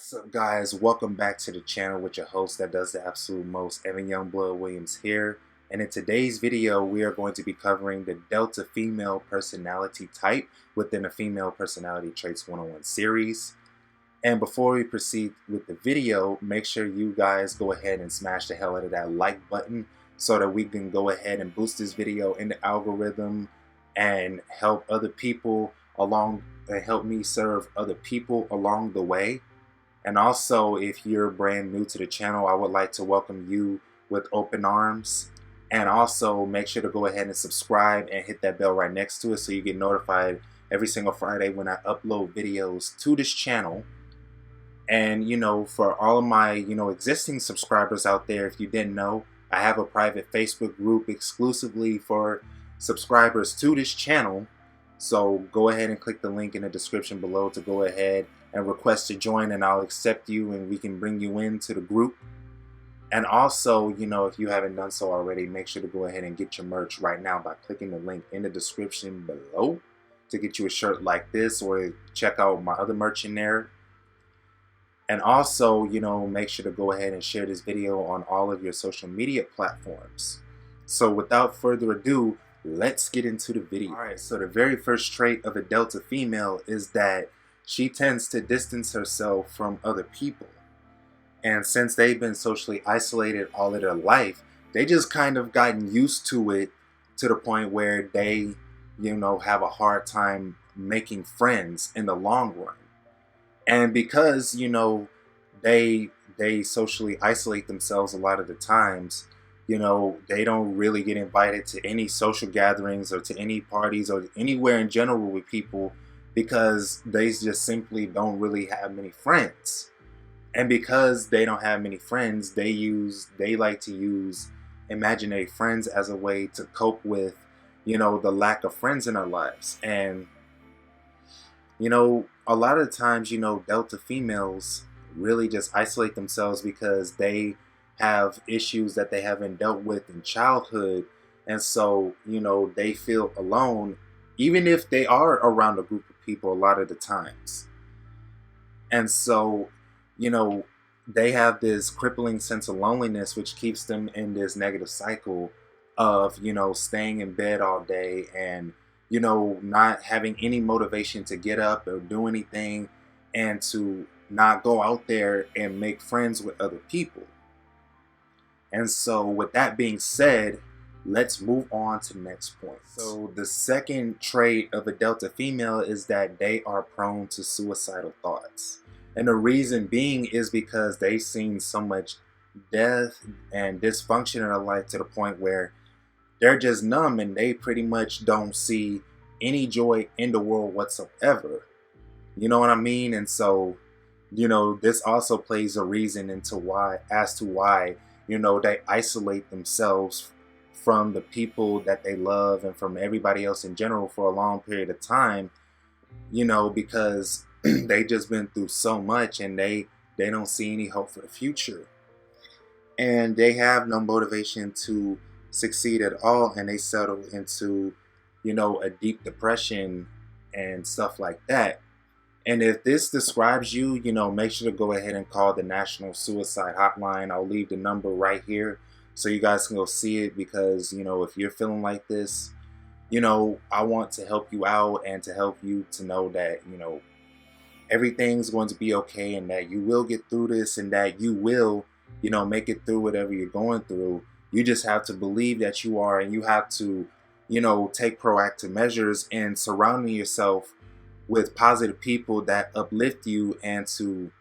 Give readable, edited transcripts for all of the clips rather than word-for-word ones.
What's up, guys? Welcome back to the channel with your host that does the absolute most, Evan Youngblood Williams here. And in today's video, we are going to be covering the Delta female personality type within the Female Personality Traits 101 series. And before we proceed with the video, make sure you guys go ahead and smash the hell out of that like button so that we can go ahead and boost this video in the algorithm and help other people along and help me serve other people along the way. And also, if you're brand new to the channel, I would like to welcome you with open arms. And also, make sure to go ahead and subscribe and hit that bell right next to it so you get notified every single Friday when I upload videos to this channel. And, for all of my, existing subscribers out there, if you didn't know, I have a private Facebook group exclusively for subscribers to this channel. So go ahead and click the link in the description below to go ahead and request to join, and I'll accept you and we can bring you into the group. And also, if you haven't done so already, make sure to go ahead and get your merch right now by clicking the link in the description below to get you a shirt like this, or check out my other merch in there. And also, make sure to go ahead and share this video on all of your social media platforms. So without further ado, let's get into the video. Alright, so the very first trait of a Delta female is that she tends to distance herself from other people. And since they've been socially isolated all of their life, they just kind of gotten used to it to the point where they, have a hard time making friends in the long run. And because, they socially isolate themselves a lot of the times, they don't really get invited to any social gatherings or to any parties or anywhere in general with people, because they just simply don't really have many friends. And because they don't have many friends, they like to use imaginary friends as a way to cope with, the lack of friends in their lives. And, a lot of times, Delta females really just isolate themselves because they have issues that they haven't dealt with in childhood. And so, they feel alone, even if they are around a group of people a lot of the times. And so, they have this crippling sense of loneliness, which keeps them in this negative cycle of, staying in bed all day and, not having any motivation to get up or do anything and to not go out there and make friends with other people. And so with that being said, let's move on to the next point. So the second trait of a Delta female is that they are prone to suicidal thoughts. And the reason being is because they've seen so much death and dysfunction in their life to the point where they're just numb and they pretty much don't see any joy in the world whatsoever. You know what I mean? And so, this also plays a reason as to why they isolate themselves from the people that they love and from everybody else in general for a long period of time, because they just been through so much and they don't see any hope for the future. And they have no motivation to succeed at all, and they settle into, a deep depression and stuff like that. And if this describes you, make sure to go ahead and call the National Suicide Hotline. I'll leave the number right here so you guys can go see it, because, if you're feeling like this, I want to help you out and to help you to know that, everything's going to be okay and that you will get through this and that you will, make it through whatever you're going through. You just have to believe that you are, and you have to, take proactive measures and surrounding yourself with positive people that uplift you and to,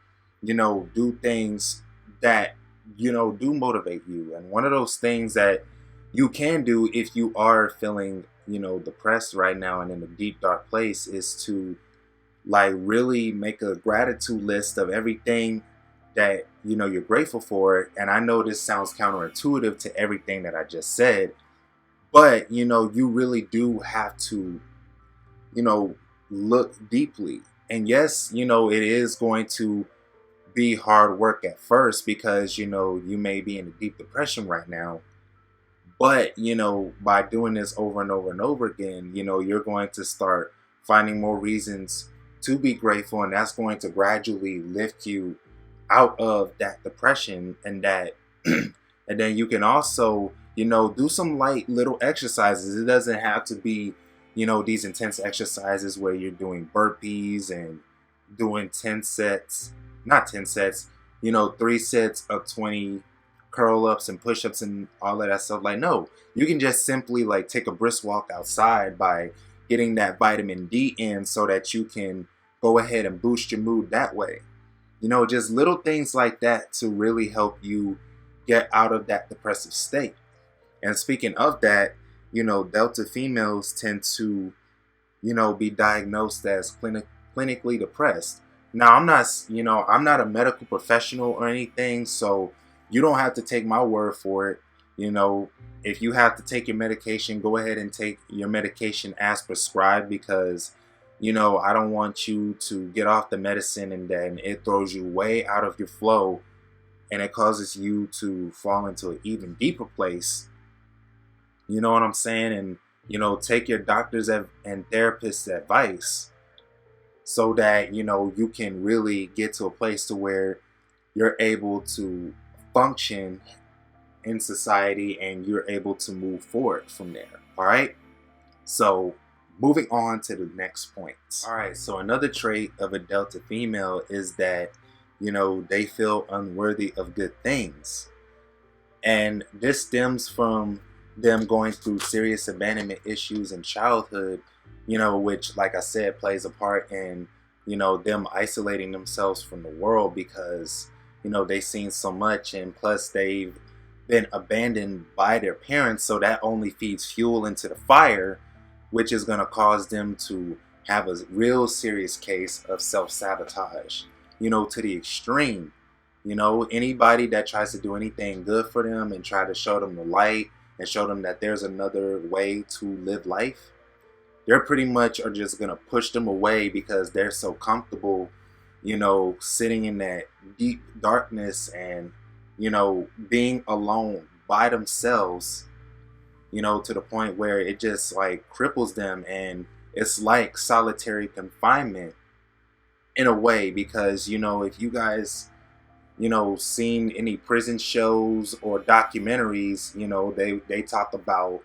do things that, do motivate you. And one of those things that you can do if you are feeling, depressed right now and in a deep, dark place is to really make a gratitude list of everything that, you're grateful for. And I know this sounds counterintuitive to everything that I just said, but, you really do have to, look deeply. And yes, it is going to be hard work at first because, you may be in a deep depression right now. But, by doing this over and over and over again, you're going to start finding more reasons to be grateful, and that's going to gradually lift you out of that depression, and that and then you can also, do some light little exercises. It doesn't have to be, these intense exercises where you're doing burpees and doing 10 sets, not 10 sets, 3 sets of 20 curl ups and push ups and all of that stuff. Like, no, you can just simply like take a brisk walk outside by getting that vitamin D in so that you can go ahead and boost your mood that way. Just little things like that to really help you get out of that depressive state. And speaking of that, Delta females tend to, be diagnosed as clinically depressed. Now, I'm not a medical professional or anything, so you don't have to take my word for it. If you have to take your medication, go ahead and take your medication as prescribed, because I don't want you to get off the medicine and then it throws you way out of your flow and it causes you to fall into an even deeper place. You know what I'm saying? And, take your doctors and therapists' advice so that, you can really get to a place to where you're able to function in society and you're able to move forward from there. All right. So moving on to the next point. All right. So another trait of a Delta female is that, they feel unworthy of good things. And this stems from them going through serious abandonment issues in childhood, which, like I said, plays a part in, them isolating themselves from the world because, they've seen so much, and plus they've been abandoned by their parents. So that only feeds fuel into the fire, which is going to cause them to have a real serious case of self-sabotage, to the extreme. Anybody that tries to do anything good for them and try to show them the light and show them that there's another way to live life, they're pretty much are just going to push them away because they're so comfortable, sitting in that deep darkness and, being alone by themselves, to the point where it just like cripples them, and it's like solitary confinement in a way, because, if you guys, seen any prison shows or documentaries, they talk about,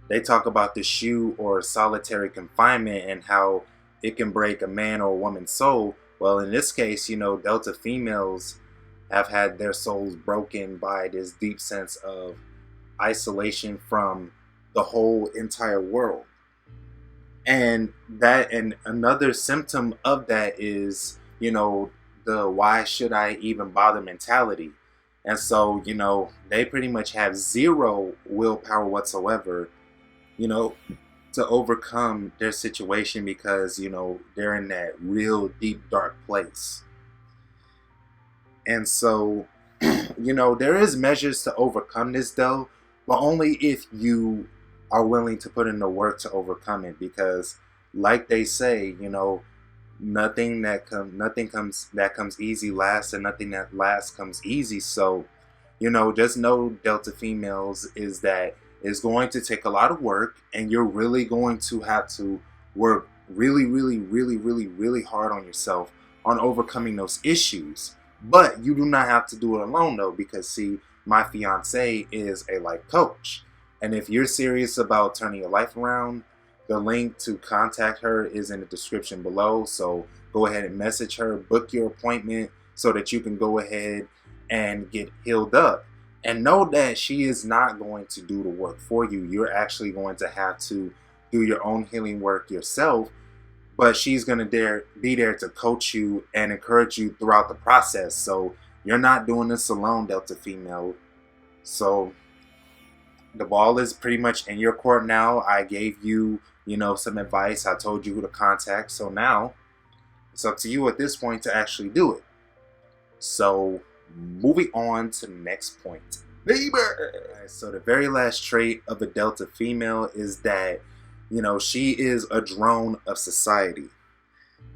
they talk about the shoe or solitary confinement and how it can break a man or a woman's soul. Well, in this case, Delta females have had their souls broken by this deep sense of isolation from the whole entire world. And another symptom of that is, the why should I even bother mentality. And so, they pretty much have zero willpower whatsoever, to overcome their situation because, they're in that real deep, dark place. And so, there is measures to overcome this though, but only if you are willing to put in the work to overcome it, because like they say, nothing that comes easy lasts, and nothing that lasts comes easy. So, just know, Delta females, is that it's going to take a lot of work, and you're really going to have to work really, really, really, really, really hard on yourself on overcoming those issues. But you do not have to do it alone though, because see, my fiance is a life coach. And if you're serious about turning your life around, the link to contact her is in the description below. So go ahead and message her, book your appointment so that you can go ahead and get healed up. And know that she is not going to do the work for you. You're actually going to have to do your own healing work yourself. But she's going to be there to coach you and encourage you throughout the process. So you're not doing this alone, Delta female. So the ball is pretty much in your court now. I gave you, some advice. I told you who to contact. So now it's up to you at this point to actually do it. So moving on to the next point. Baby! So the very last trait of a Delta female is that, she is a drone of society.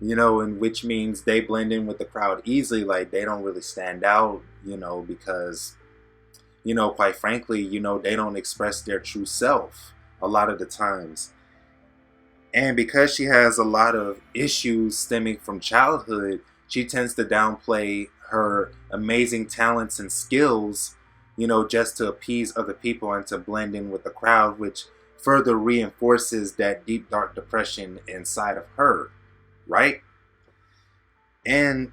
And which means they blend in with the crowd easily. Like, they don't really stand out, because, quite frankly, they don't express their true self a lot of the times. And because she has a lot of issues stemming from childhood, she tends to downplay her amazing talents and skills, just to appease other people and to blend in with the crowd, which further reinforces that deep, dark depression inside of her, right? And,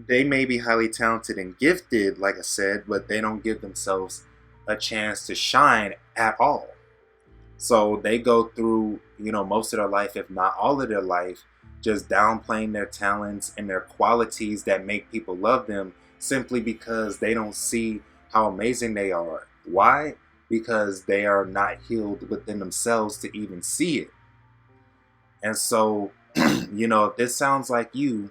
they may be highly talented and gifted, like I said, but they don't give themselves a chance to shine at all. So they go through, most of their life, if not all of their life, just downplaying their talents and their qualities that make people love them simply because they don't see how amazing they are. Why? Because they are not healed within themselves to even see it. And so, if this sounds like you,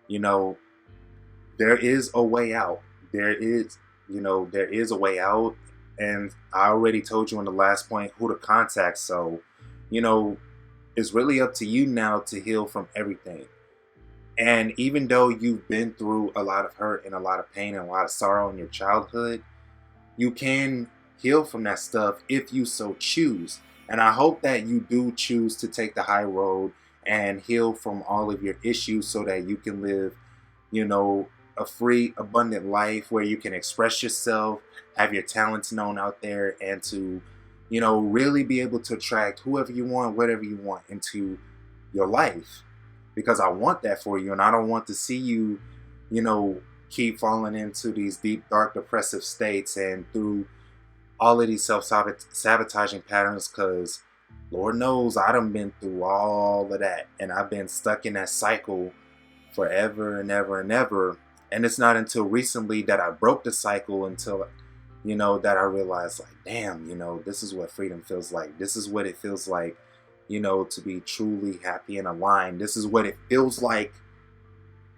there is a way out. There is a way out. And I already told you in the last point who to contact. So, it's really up to you now to heal from everything. And even though you've been through a lot of hurt and a lot of pain and a lot of sorrow in your childhood, you can heal from that stuff if you so choose. And I hope that you do choose to take the high road and heal from all of your issues so that you can live, a free, abundant life where you can express yourself, have your talents known out there, and to, really be able to attract whoever you want, whatever you want into your life. Because I want that for you, and I don't want to see you, keep falling into these deep, dark, depressive states and through all of these self-sabotaging patterns, because Lord knows I done been through all of that, and I've been stuck in that cycle forever and ever and ever. And it's not until recently that I broke the cycle, until, that I realized, like, damn, this is what freedom feels like. This is what it feels like, to be truly happy and aligned. This is what it feels like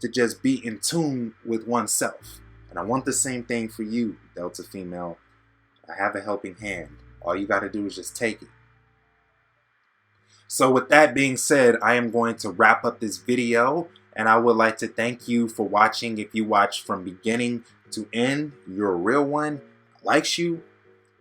to just be in tune with oneself. And I want the same thing for you, Delta female. I have a helping hand. All you got to do is just take it. So with that being said, I am going to wrap up this video, and I would like to thank you for watching. If you watched from beginning to end, you're a real one. I likes you.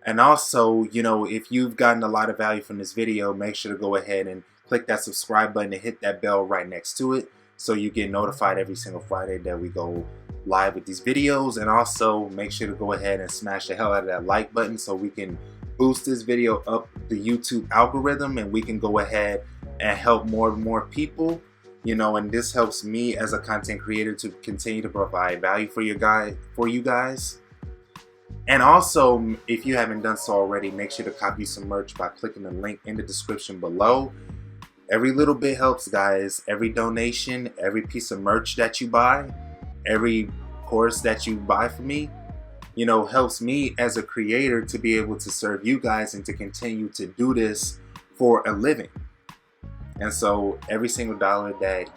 And also, if you've gotten a lot of value from this video, make sure to go ahead and click that subscribe button and hit that bell right next to it so you get notified every single Friday that we go live with these videos. And also make sure to go ahead and smash the hell out of that like button so we can boost this video up the YouTube algorithm and we can go ahead and help more and more people, and this helps me as a content creator to continue to provide value for you guys. And also, if you haven't done so already, make sure to copy some merch by clicking the link in the description below. Every little bit helps, guys. Every donation, every piece of merch that you buy, every course that you buy from me, helps me as a creator to be able to serve you guys and to continue to do this for a living. And so every single dollar that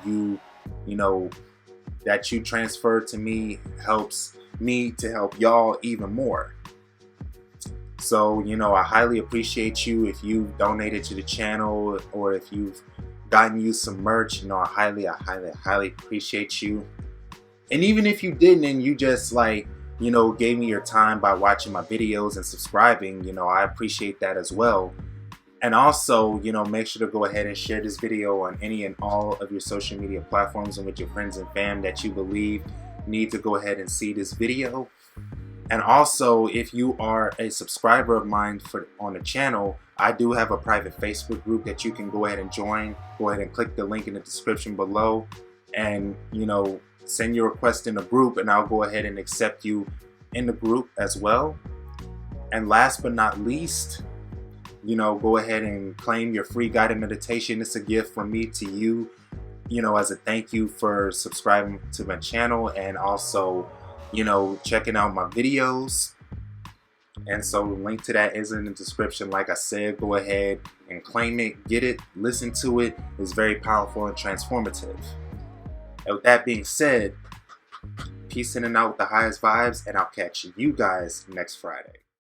that you transfer to me helps me to help y'all even more. So, I highly appreciate you if you've donated to the channel or if you've gotten you some merch. I highly appreciate you. And even if you didn't and you just gave me your time by watching my videos and subscribing, I appreciate that as well. And also, make sure to go ahead and share this video on any and all of your social media platforms and with your friends and fam that you believe need to go ahead and see this video. And also, if you are a subscriber of mine on the channel, I do have a private Facebook group that you can go ahead and join. Go ahead and click the link in the description below and, send your request in the group and I'll go ahead and accept you in the group as well. And last but not least, go ahead and claim your free guided meditation. It's a gift from me to you, as a thank you for subscribing to my channel and also, checking out my videos. And so the link to that is in the description. Like I said, go ahead and claim it, get it, listen to it. It's very powerful and transformative. And with that being said, peace in and out with the highest vibes, and I'll catch you guys next Friday.